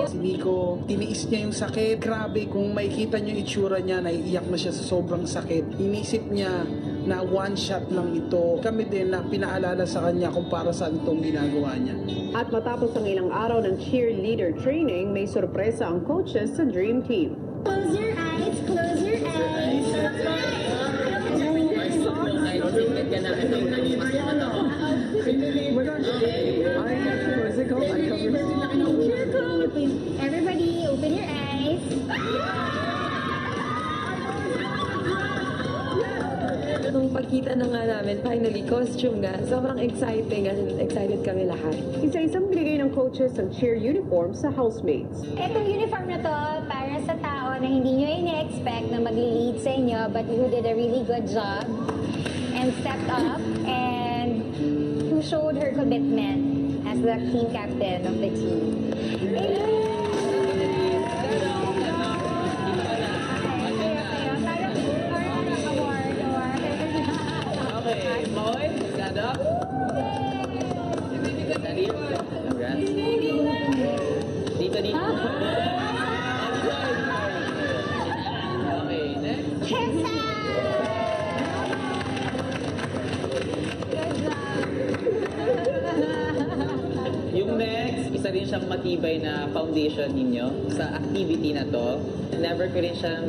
Si Nico, tiniis niya yung sakit. Grabe, kung makikita niyo yung itsura niya, naiiyak na siya sa sobrang sakit. Inisip niya na one shot lang ito. Kami din na pinaalala sa kanya kung para saan itong ginagawa niya. At matapos ang ilang araw ng cheerleader training, may sorpresa ang coaches sa Dream Team. Close your eyes, close your eyes. Everybody, open your eyes. Nung pagkita na nga namin, finally, costume na. Sobrang exciting at excited kami lahat. Isa-isang binigay ng coaches ang cheer uniform sa housemates. Itong uniform na to, para sa tao na hindi nyo ini-expect na mag-lead sa inyo, but who did a really good job and stepped up and who showed her commitment as the team captain of the team. Okay, Moy, stand up. Congrats. Dito. Okay, next. Yung next, isa rin siyang matibay na foundation ninyo sa activity na to. Never ko rin siyang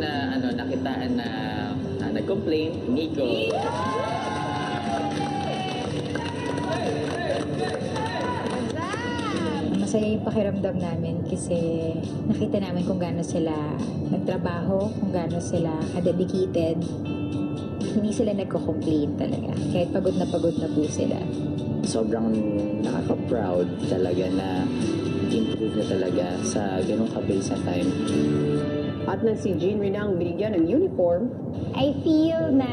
nakitaan na nag-complain. Nico. Masaya yung pakiramdam namin kasi nakita namin kung gaano sila nagtrabaho, kung gaano sila dedicated. Hindi sila nagko-complain talaga. Kahit pagod na po sila. Sobrang nakaka-proud talaga na improve na talaga sa ganong kabilis na time. At nang si Jean Rinang binigyan ng uniform, I feel na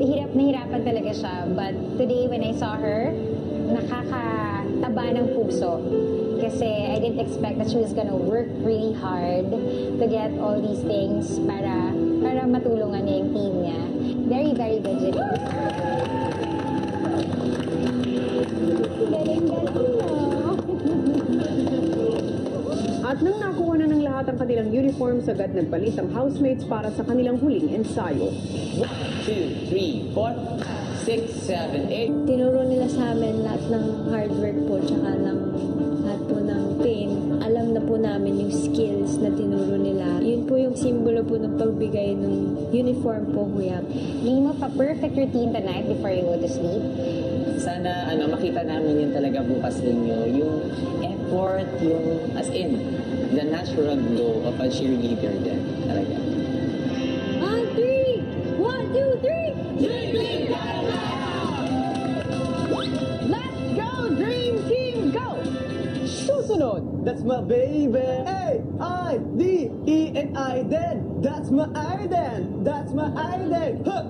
nahirapan talaga siya. But today when I saw her, nakakataba ng puso. Kasi I didn't expect that she was gonna work really hard to get all these things para matulungan niya yung team niya. Very, very good, Jenny. at nang nakuha na ng lahat ang kanilang uniforms, agad nagpalit ang housemates para sa kanilang huling ensayo. 1, 2, 3, 4, 6, 7, 8. Tinuro nila sa amin lahat ng hard work po, tsaka ng lahat po ng pain. Alam na po namin yung skills na tinuro nila. Yun po yung simbolo po ng pagbigay ng uniform po, kuya. Name of a perfect routine tonight before you go to sleep. Sana makita namin yun talaga bukas ninyo. Yung effort, yung as in, the natural glow of a cheerleader din. Talaga. 1, 2, 3! Dream Team, Let's go, Dream Team, go! Susunod, that's my baby. A-I-D-E-N-I-D-E-N. That's my Aiden. That's my Aiden. Huh.